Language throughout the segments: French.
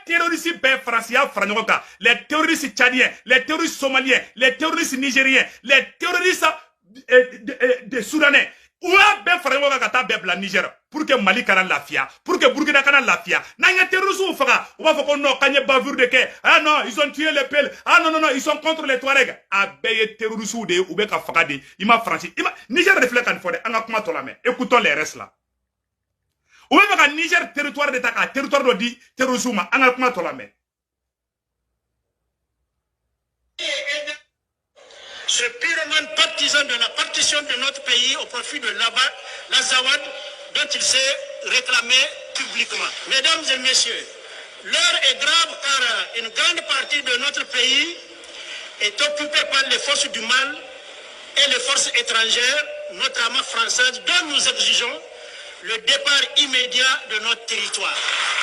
terroristes français, les terroristes tchadiens, les terroristes somaliens, les terroristes nigériens, les terroristes de Soudanais. Où a bien fait la Niger pour que Mali kana lafia, pour que Burkina kana lafia. N'a terroristes ou fera. On va faire qu'on a gagné bavure de que. Ah non, ils ont tué les pelles. Ah non, non, non, ils sont contre les Touaregs. Ah ben, terroristes ou des ou bien qu'à Fagadi. Il m'a franchi. Niger reflète en forêt. On a comment la main. Écoutons les restes là. Ou même qu'à Niger, territoire d'État, territoire de dit, terroristes, on a comment la main. Ce pyromane partisan de la partition de notre pays au profit de l'Azawad dont il s'est réclamé publiquement. Mesdames et messieurs, l'heure est grave car une grande partie de notre pays est occupée par les forces du mal et les forces étrangères, notamment françaises, dont nous exigeons le départ immédiat de notre territoire.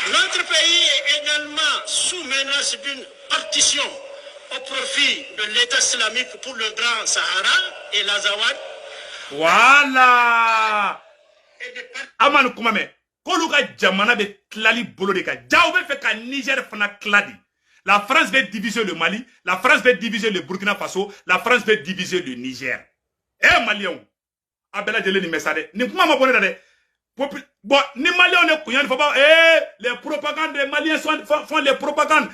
Notre pays est également sous menace d'une partition au profit de l'État islamique pour le Grand Sahara et l'Azawad. Voilà. Aman Koumame, Koluka Djamana be klali bolo de ka. Djaoube fait qu'à Niger fana kladi. La France veut diviser le Mali, la France veut diviser le Burkina Faso, la France veut diviser le Niger. Eh Malion, Abela Djele ni mesade. Ni Koumama bonne dade. Bon, ni Maliens ne couillent, faut pas. Les propagandes, les Maliens font les propagandes.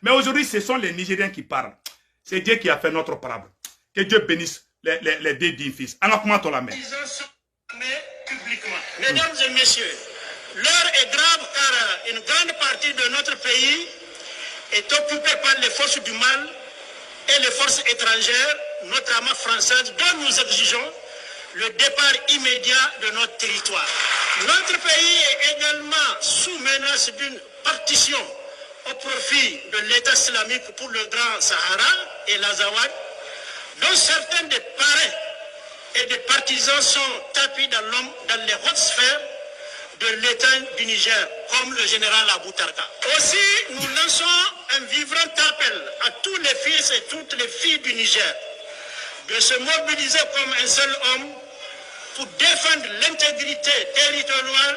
Mais aujourd'hui, ce sont les Nigériens qui parlent. C'est Dieu qui a fait notre parable. Que Dieu bénisse les deux dignes fils. En comment on la met. Mesdames et messieurs, l'heure est grave car une grande partie de notre pays est occupée par les forces du mal et les forces étrangères, notamment françaises, dont nous exigeons le départ immédiat de notre territoire. Notre pays est également sous menace d'une partition au profit de l'État islamique pour le Grand Sahara et l'Azawad, dont certains des parrains et des partisans sont tapis dans les hautes sphères de l'État du Niger, comme le général Abou Tarka. Aussi, nous lançons un vibrant appel à tous les fils et toutes les filles du Niger de se mobiliser comme un seul homme pour défendre l'intégrité territoriale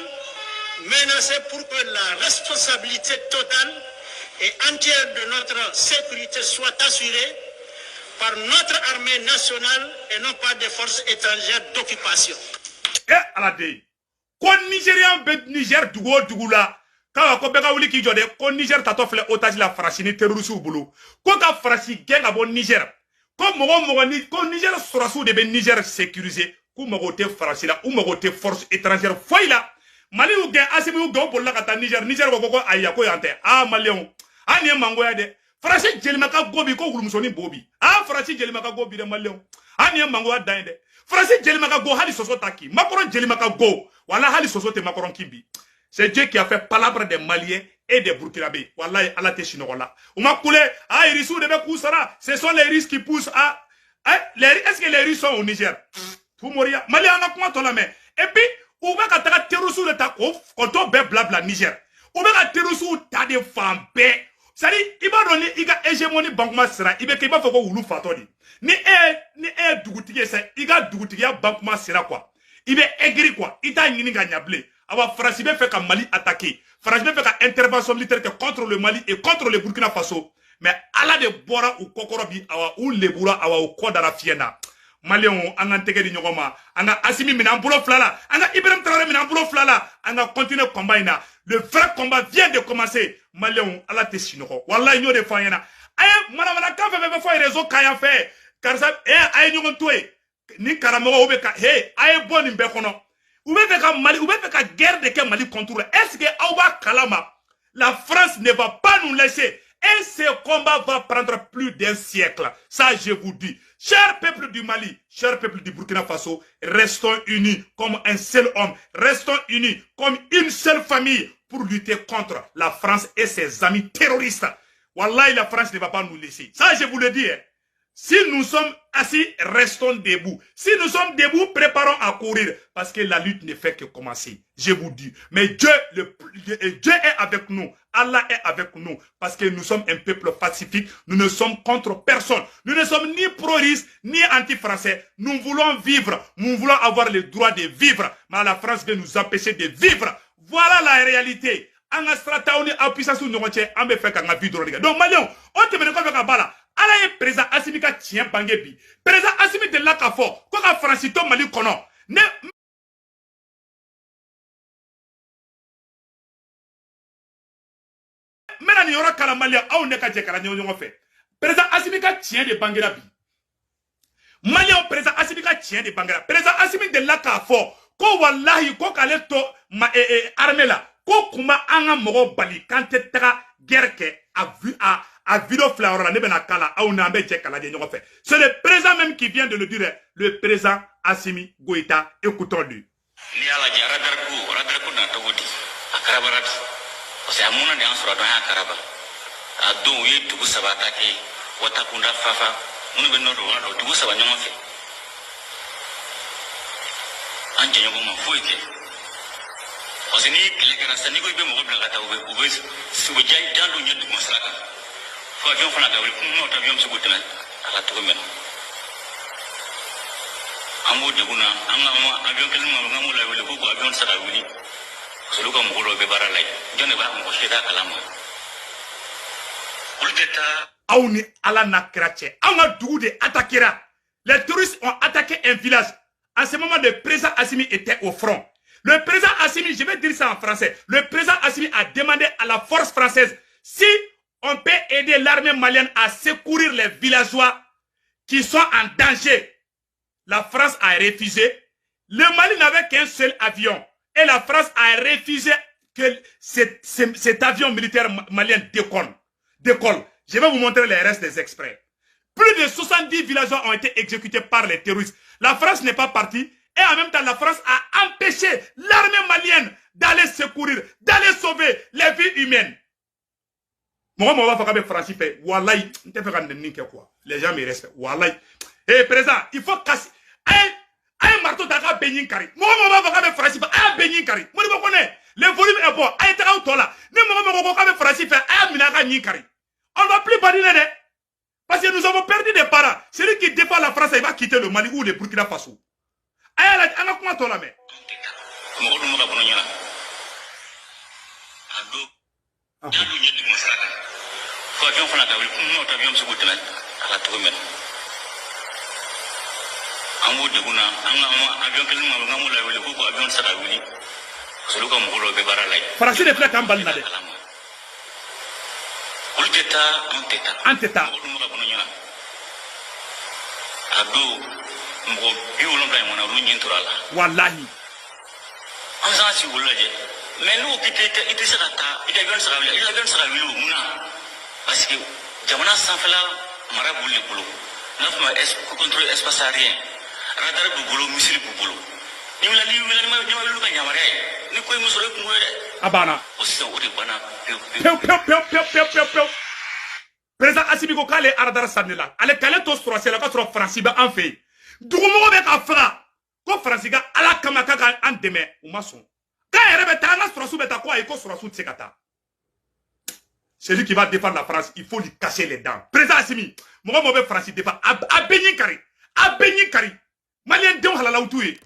menacée pour que la responsabilité totale et entière de notre sécurité soit assurée par notre armée nationale et non pas des forces étrangères d'occupation. Eh, Alade, kon Nigérian bet Niger dugo la, kawa ko beka wuli ki jode, kon Niger tatofle otage la frachini terroriste ou boulou. Kon ka frachi gen a bon Niger. Kon kon Niger sorasu de ben Niger sécurisé. Ou magote farasi la ou magote force étrangère foi la Mali ou gen asimi ou gen pour la kata Niger ko aya ko yante ah Malion ani mango ya de farasi jelimaka gobi ko gulumsoni bobi ah farasi jelimaka gobi de Malion ani mango ya dande farasi jelimaka go hali soso taki Macron jelimaka go wala hali soso te Macron kibi. C'est Dieu qui a fait palabre des Maliens et des Burkinabés. Wallahi ala te chinola ou ma koulé ah ils risou de be kousara ce sont les risques qui poussent à est-ce que les Russes sont au Niger? Moria, Mali a comment on la met. Et puis, on va qu'à ta terrorisme de ta quand on bet blabla Niger. On va qu'à terrorisme ta des femmes bé. Ça dit, il va donner, il a hégémonie bankma sera, il va qu'il va faire quoi ou l'ou fatoni. Ni dougoutier ça, il a dougoutier bankma sera quoi. Il va aigri quoi. Il t'a n'y gagnable. Alors, France bien fait qu'à Mali attaquer. France bien fait qu'à intervention militaire contre le Mali et contre le Burkina Faso. Mais à la de Bora ou Kokorobi, ou les Boura, ou Kodara Fiena. Malion, anga tege di nyogoma, anga Assimi mina mbulo flala, anga Ibrahim Traoré mina mbulo flala, anga continue combat ina. Le vrai combat vient de commencer. Malion, ala te sinoko. Wallahi nyo de fanyena. Aye, mana ka fe fo réseau kaya fe. Karsa aye nyogon toy. Ni karamogo ubeka hey, aye boni mbekono. Ubeka Mali, ubeka guerre de que Mali contrôle. Est-ce que Awa Kalama, la France ne va pas nous laisser? Et ce combat va prendre plus d'un siècle. Ça, je vous dis. Chers peuple du Mali, chers peuple du Burkina Faso, restons unis comme un seul homme. Restons unis comme une seule famille pour lutter contre la France et ses amis terroristes. Wallahi, la France ne va pas nous laisser. Ça, je vous le dis. Si nous sommes assis, restons debout. Si nous sommes debout, préparons à courir. Parce que la lutte ne fait que commencer. Je vous dis. Mais Dieu est avec nous. Allah est avec nous. Parce que nous sommes un peuple pacifique. Nous ne sommes contre personne. Nous ne sommes ni pro-russes, ni anti-français. Nous voulons vivre. Nous voulons avoir le droit de vivre. Mais la France veut nous empêcher de vivre. Voilà la réalité. an ka sarataw ni aw puissance ɲɔgɔn cɛ an bɛ fɛ k'an ka vie dɔrɔn de kɛ donc maliyɛnw o tɛmɛnen kɔfɛ ka b'a la ala ye président Assimi ka tiɲɛ bange bi président Assimi delila k'a fɔ ko ka Faransi to Mali kɔnɔ ne n bɛna nin yɔrɔ kala maliyɛn aw ne ka jɛ kala ɲɔgɔn fɛ président Assimi ka tiɲɛ de bangera bi maliyɛnw président Assimi ka tiɲɛ de bangera président Assimi delila k'a fɔ ko wallahi ko k'ale to armée la ko kuma an ka mɔgɔw bali k'an tɛ taga guerre kɛ a vidéo fila yɔrɔ la ne bɛna kala aw n'an bɛ jɛ kala de ɲɔgɔn fɛ c'est le président même qui vient de le dire le président Assimi Goïta écoutons-le. Ni ala jɛ radar ko na togo di a karabara di parce que a mun na de an sɔrɔ dɔn y'a karaba a don u ye dugu saba ta kɛ watakunda fafa minnu bɛ nɔ don wa dugu saba ɲɔgɔn fɛ an jɛɲɔgɔn ma foyi kɛ parce que ni kɛlɛ kɛra sisan n'i ko i bɛ mɔgɔ bila ka taa u bɛ jan don ɲɛ duguma sira kan fo avion fana ka wuli n'o avion bɛ se k'o tɛmɛ a la cogo min na an b'o degun na an ka avion kelen ma an b'o la wuli ko avion tɛ se ka wuli parce que olu ka mɔgɔ dɔw bɛ baara la jɔn de b'a mɔgɔ si t'a kalama olu tɛ taa aw ni ala n'a kɛra cɛ an ka dugu de attaquera les touristes ont attaqué un village en ce moment le président Assimi était au front. Le président Assimi, je vais dire ça en français, le président Assimi a demandé à la force française si on peut aider l'armée malienne à secourir les villageois qui sont en danger. La France a refusé. Le Mali n'avait qu'un seul avion et la France a refusé que cet avion militaire malien décolle. Je vais vous montrer les restes des extraits. Plus de 70 villageois ont été exécutés par les terroristes. La France n'est pas partie. Et en même temps, la France a empêché l'armée malienne d'aller secourir, d'aller sauver les vies humaines. Moi, je vais faire France fait. Wallahi, les gens me respectent. Wallahi. Eh, président, il faut casser. Un marteau d'Aga Benin Kari. Moi, je vais faire France fait. Un Benin Kari. Moi, je connais. Le volume est bon. Un Tara Tola. Ne moi, je vais faire France fait. Un Minaga Ninkari. On ne va plus badiner. Parce que nous avons perdu des parents. Celui qui défend la France, il va quitter le Mali ou le Burkina Faso. Aïe, on a comment toi la main? Français de plaque en balinade. Anteta. Wallahi. An san si wolo lajɛ mais n'o i tɛ se ka taa i ka avion sara wuli avion sara wuli o mun na parce que jamana sanfɛla mara b'olu de bolo n'a fɔ ma contrôle espace aérien radar b'u bolo missile b'u bolo ni ma wuli ka yamaruya ye ni ko ye mun sɔrɔ i kungo ye dɛ. A banna. o sisan o de banna pewu. Président Assimi ko k'ale radar sanni la ale k'ale to sɔrɔsi la k'a sɔrɔ Faransi bɛ an fɛ yen dugumɔgɔ bɛ ka faga ko Faransi ka ala kama k'a ka an dɛmɛ u ma sɔn k'a yɛrɛ bɛ taa an ka sɔrɔsiw bɛ taa ko ayi ko sɔrɔsiw tɛ se ka taa celui qui va défendre la France il faut lui casser les dents président Assimi mɔgɔ bɛ Faransi défendre a bɛ ɲi kari maliyɛn denw halala u t'u ye